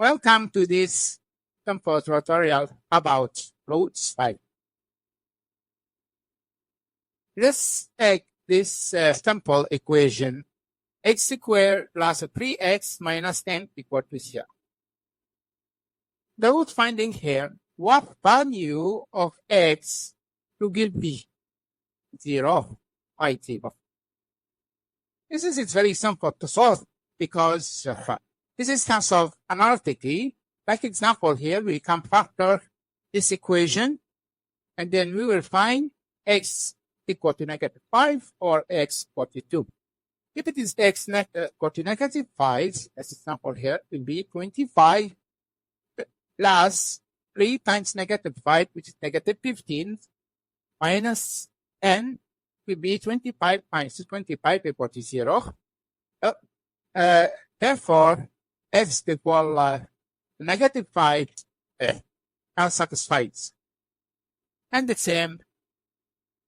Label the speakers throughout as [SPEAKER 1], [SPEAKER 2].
[SPEAKER 1] Welcome to this simple tutorial about roads file. Let's take this simple equation: x squared plus 3x minus 10 equal to 0. The root finding here, what value of x will be 0, y0. It's very simple to solve because this is kind of analytically. Like example here, we can factor this equation, and then we will find x equal to -5 or x equal to 2. If it is x equal to -5, as example here, it will be 25 plus 3 times -5, which is -15, minus n will be 25 minus 25 equal to 0. Therefore, x equal -5 unsatisfied. And the same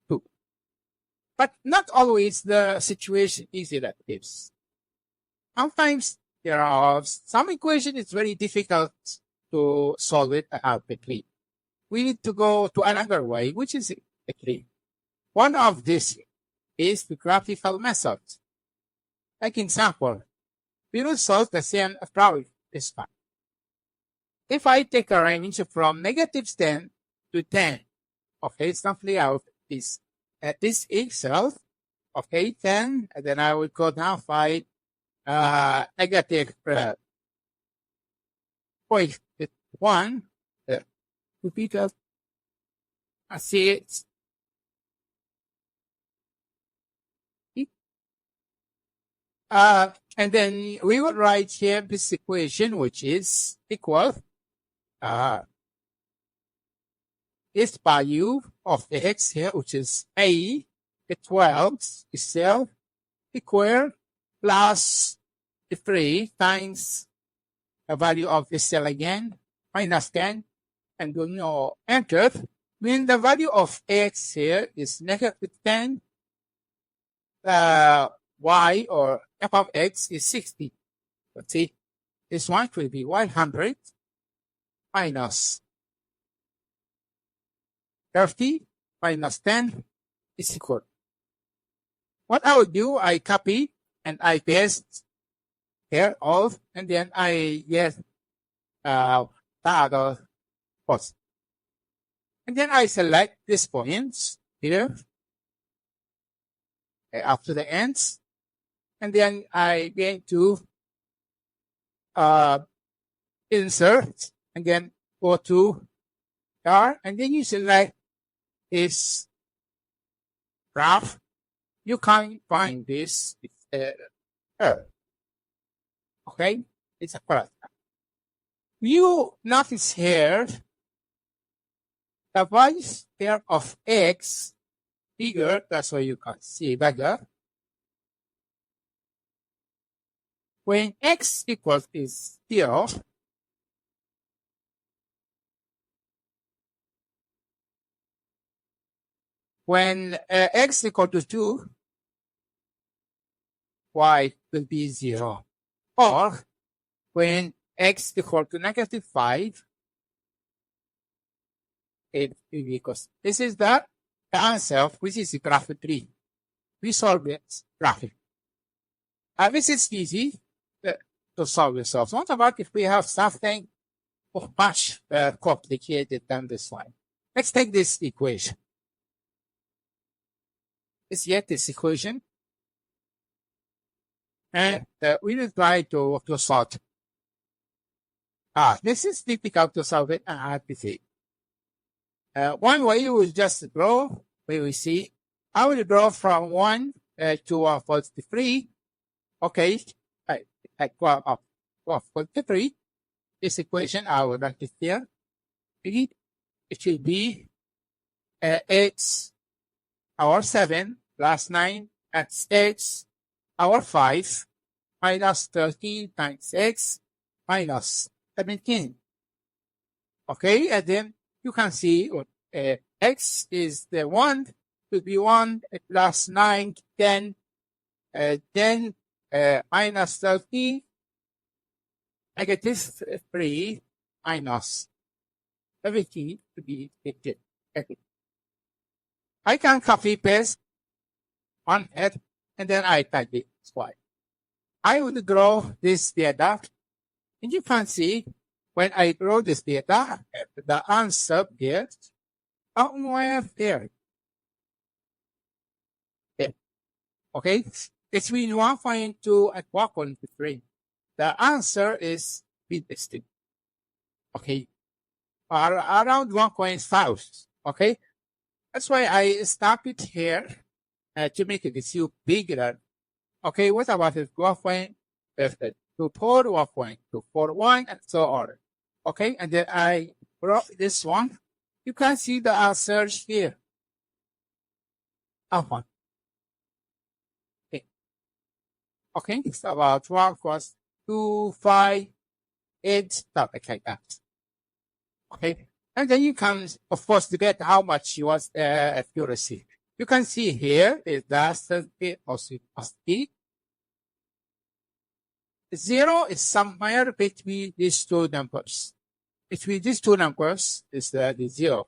[SPEAKER 1] 2. But not always the situation is like this. Sometimes there are some equation is very difficult to solve it quickly. We need to go to another way, which is quickly. One of these is the graphical method. Like example, we will solve the same problem this time. If I take a range from -10 to 10, okay, simply out this itself, okay, 10, and then I will go down by -0.1, repeat it, I see it. And then we will write here this equation, which is equal this value of the x here, which is a, the 12 itself, equal plus the 3 times the value of the cell again, minus 10, and when you enter, when the value of x here is -10, y or f of x is 60. Let's see, this one will be 100 minus 30 minus 10 is equal. What I will do, I copy and I paste here all, and then I get the other post. And then I select these points here up to the ends. And then I going to insert, and then go to R, and then you select this graph. You can find this okay, it's a product. You notice here the values here of x bigger, that's why you can see better. When x equals is 0, when x equal to 2, y will be 0. Or when x equal to -5, it will be equals. This is the answer, which is graph 3. We solve it graphically. This is easy to solve yourself. What about if we have something much complicated than this one? Let's take this equation. Let's get this equation, and we will try to solve. This is difficult to solve it. I have to say. One way you will just draw. We will see. I will draw from 1 to 143. Okay. At 143, this equation, I will write it here. It will be x power 7 plus 9 at x power 5 minus 13 times x minus 17. Okay, and then you can see x is the 1, will be 1 plus 9, 10, then minus 30, -3 minus 17 to be 15. Okay. I can copy paste on it and then I type it twice. I would draw this data, and you can see when I draw this data, the answer is somewhere there. Okay, between 1.2 and 1.3. The answer is mid-distance. Okay, around 1.5. Okay, that's why I stop it here to make it view bigger. Okay, what about it? 1.24, 1.241, and so on. Okay, and then I wrote this one. You can see the answers here. Okay. Okay, it's about 1 plus 2, 5, 8, stuff like that. Okay, and then you can, of course, to get how much you want accuracy. You can see here is the certainty must be 0 is somewhere between these two numbers. Between these two numbers is the 0.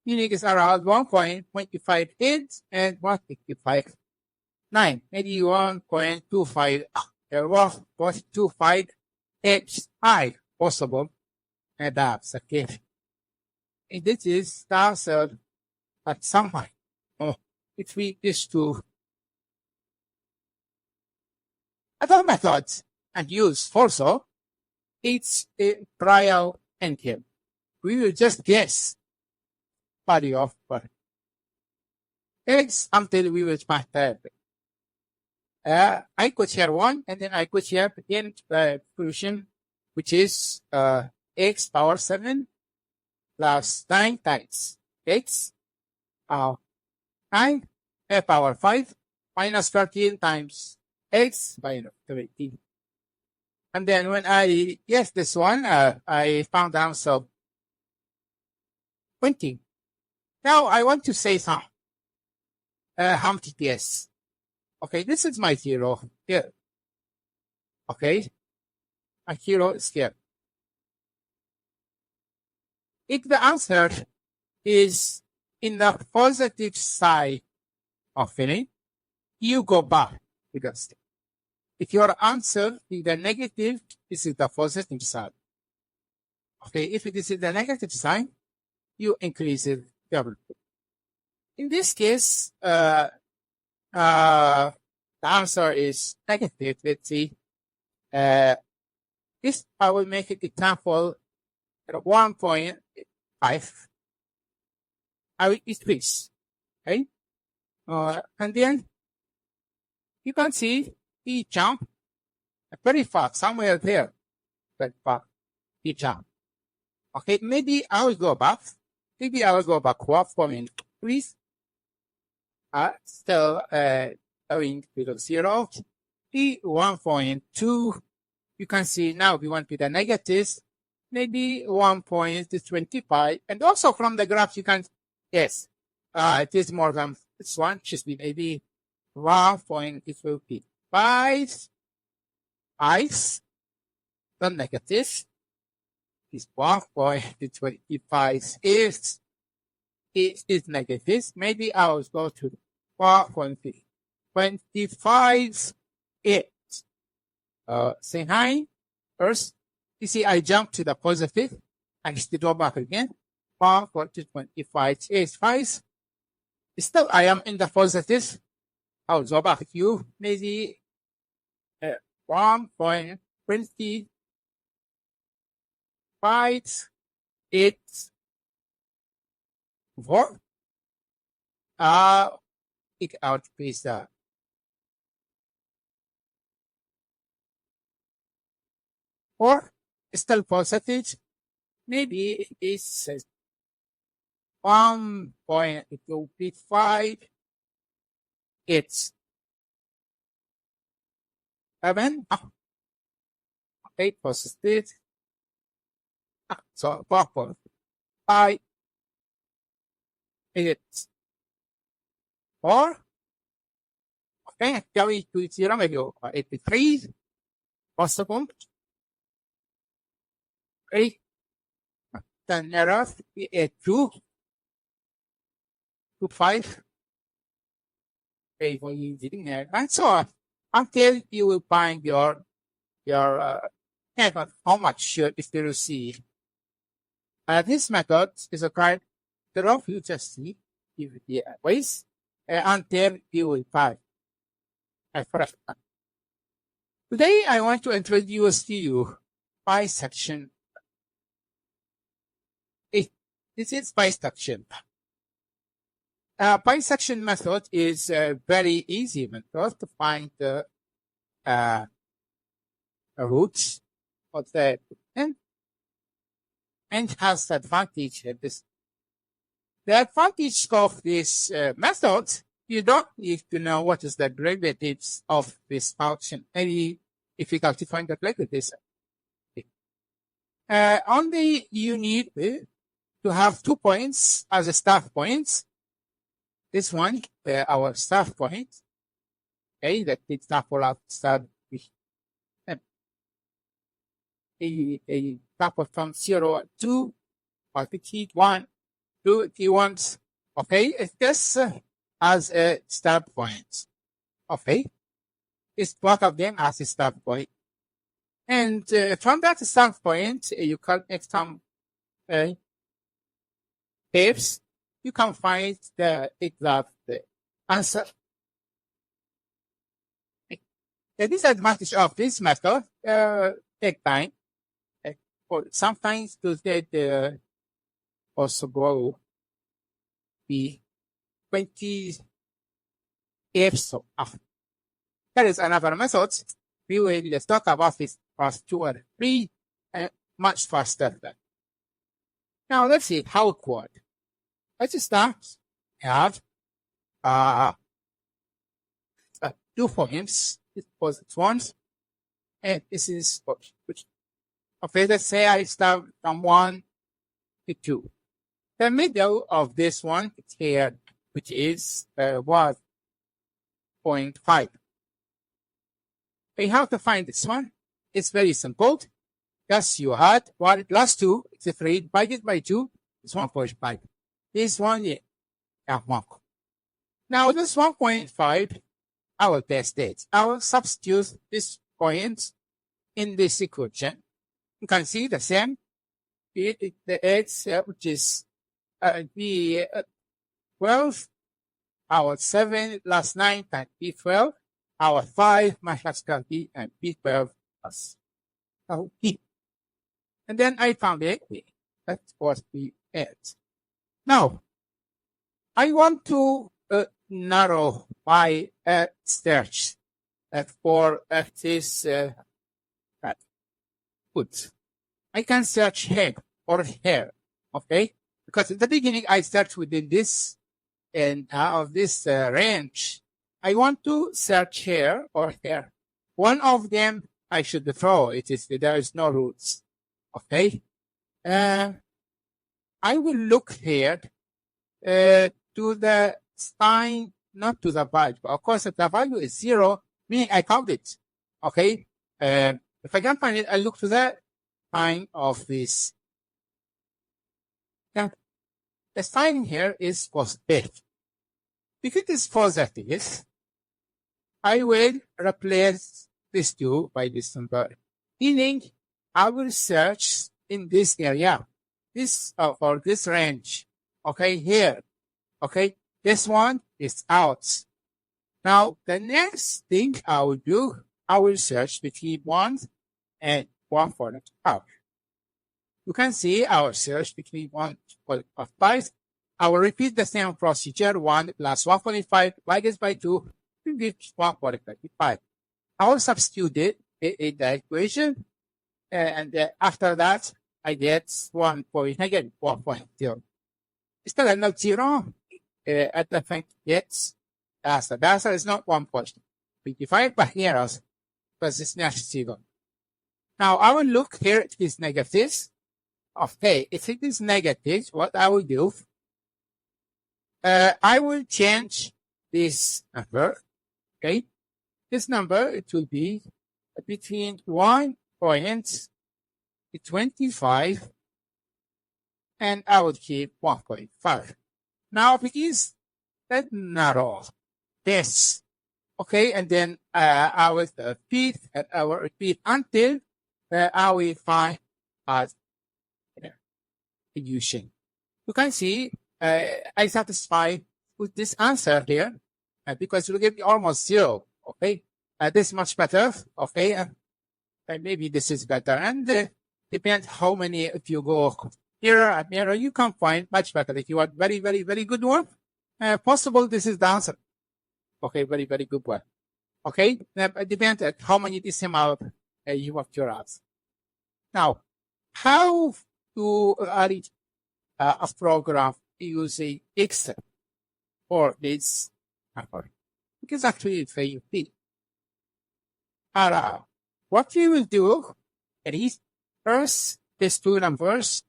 [SPEAKER 1] Meaning it's around 1.258 and 1.559. Maybe 1.25, 1.258 high possible. And that's the case. And this is the answer at some point. Between these two other methods and use also, it's a trial and error. We will just guess value of x until we will find that. I could share 1 and then I could share again the solution, which is x power 7 plus 9 times x 9 power 5 minus 13 times x minus 17. And then when I guess this one, I found the answer 20. Now I want to say some Humpty TS. Okay, this is my 0 here. Okay, my 0 is here. If the answer is in the positive side of filling, you go back to the step. If your answer is the negative, this is the positive side. Okay, if it is in the negative side, you increase it double. In this case, the answer is negative. Let's see. This I will make it example at 1.5. I will increase. Okay, and then you can see he jump very fast somewhere there. Very fast. He jump. Okay, maybe I will go back. Maybe I will go back 1.3. Still going to 0. The 1.2. You can see now we want to the negatives. Maybe 1.25. And also from the graph you can, yes, it is more than this one. Should be maybe 1.25. 5, the negative is 1.25 is negative. Maybe I will go to 1.25 is say hi first. You see I jump to the positive and still go back again. 1.25 is 5. Still I am in the positive. I'll go back to you maybe 1.25 it's 4. It out please or still positive. Maybe it's 1.25. It's 7. 8 positive. So 4.5. It's 4. Okay, going to 0, maybe 83 possible. Okay. Then error 2 to 5. Okay, for you didn't have, and so on until you will find your method, how much should is to receive. This method is a kind of you just see the ways until you will find a first one. Today I want to introduce to you bisection. This is bisection. Bisection method is a very easy method to find the roots of the and has the advantage of this. The advantage of this method, you don't need to know what is the derivatives of this function. Very difficult to find the derivatives. Only you need to have 2 points as a start points. This one, our start point. Okay, that is for our start with a couple from 0 to 1, 2, 3 ones. Okay, it's just as a start point. Okay, it's both of them as a start point. And from that start point, you can make some steps. You can find the exact answer. The disadvantage of this method take time. Sometimes to get also go be 20 steps after. There is another method. We will talk about this past 2 or 3 much faster than. Now let's see how it works. Let's start. Have 2 points. This was once, and this is which. Okay, let's say I start from 1 to 2. The middle of this one is here, which is 1.5. We have to find this one. It's very simple. Just you add 1 plus 2, it's 3 divided by 2, it's 1.5. This one, yeah, 1. Now this 1.5, I will test it. I will substitute this point in this equation. You can see the same. The x, which is the 12, our 7 plus 9 times b12, our 5 minus b and b12 plus b. And then I found it. That was the end. Now, I want to narrow my search for this put. I can search here or here, okay? Because at the beginning I search within this and of this range. I want to search here or here. One of them I should throw. There is no roots, okay? I will look here to the sign, not to the value. Of course, if the value is 0, meaning I count it. Okay. If I can't find it, I look to the sign of this. Now, the sign here is positive. Because it is positive, I will replace this 2 by this number. Meaning, I will search in this area. This or this range. Okay, here. Okay, this one is out. Now, the next thing I will do, I will search between 1 and 1.5. You can see our search between 1.5. I will repeat the same procedure. 1 plus 1.5 divided by 2 gives 1.35. I will substitute it in the equation. And after that, I get 1.0. Still not 0. At the fact, yes, the answer is not 1.25, but here also, because it's not 0. Now, I will look here, it is negatives. Okay, if it is negative, what I will do, I will change this number, okay? This number, it will be between 1.5 25, and I would keep 1.5. Now, because that narrow this, okay, and then I will repeat and I will repeat until I will find solution. You can see I satisfied with this answer here because you give me almost 0. Okay, this is much better. Okay, maybe this is better, and depends how many. If you go mirror and mirror, you can find much better. If you want very, very, very good one, possible this is the answer. Okay, very, very good one. Okay, it depends on how many decimal you have your answer. Now, how to reach a program using Excel for this number? Because actually it's very easy. What we will do is first these two numbers,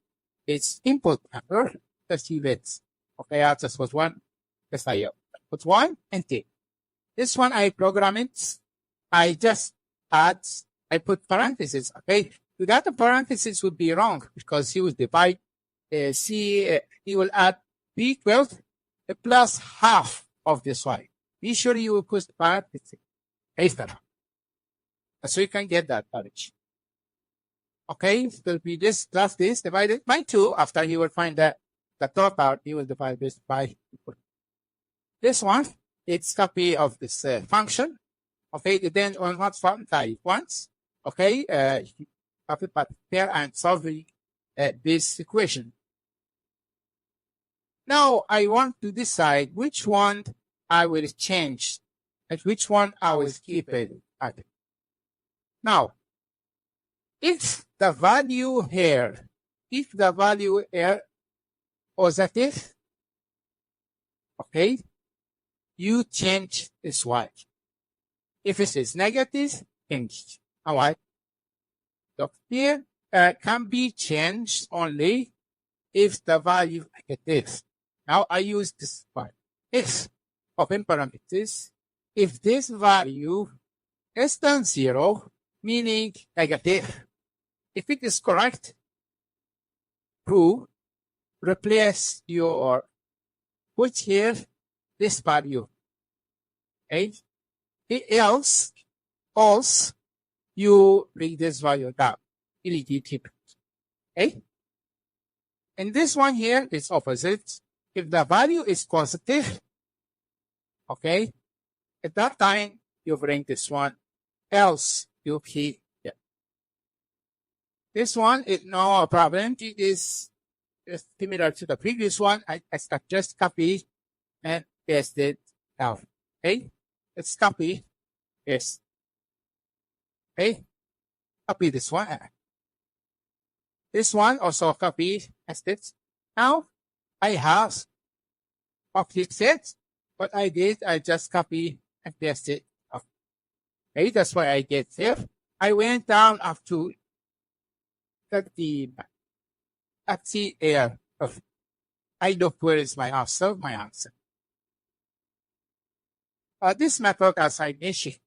[SPEAKER 1] it's input number, 30 bits. Okay, I just was one, yes I put 1 and 10. This one I program it. I just I put parentheses. Okay, without the parentheses would be wrong because he will divide he will add B12 plus half of this y. Be sure you will put parentheses. So you can get that average. Okay, it will be this plus this divided by 2. After you will find that the total, you will divide this by 2. This one, it's copy of this function. Okay, then on what function type once. Okay, copy but pair and solving this equation. Now I want to decide which one I will change and which one I will keep it at. Now, if the value here positive, okay, you change this y. If it is negative, change. All right. So here can be changed only if the value negative. Now I use this one. If open parameters, if this value is than 0, meaning negative. If it is correct, replace your put here this value. Okay? Else you bring this value down. Okay? And this one here is opposite. If the value is positive, okay, at that time you bring this one. Else you keep it. This one is no problem. It is similar to the previous one. I just copy and paste it down. Okay, let's copy this. Okay, copy this one. This one also copy paste it. Now I have copied it. What I did, I just copy and paste it. Okay, that's why I get here. I went down up to 30 at the air. I know where is my answer. This method, as I mentioned,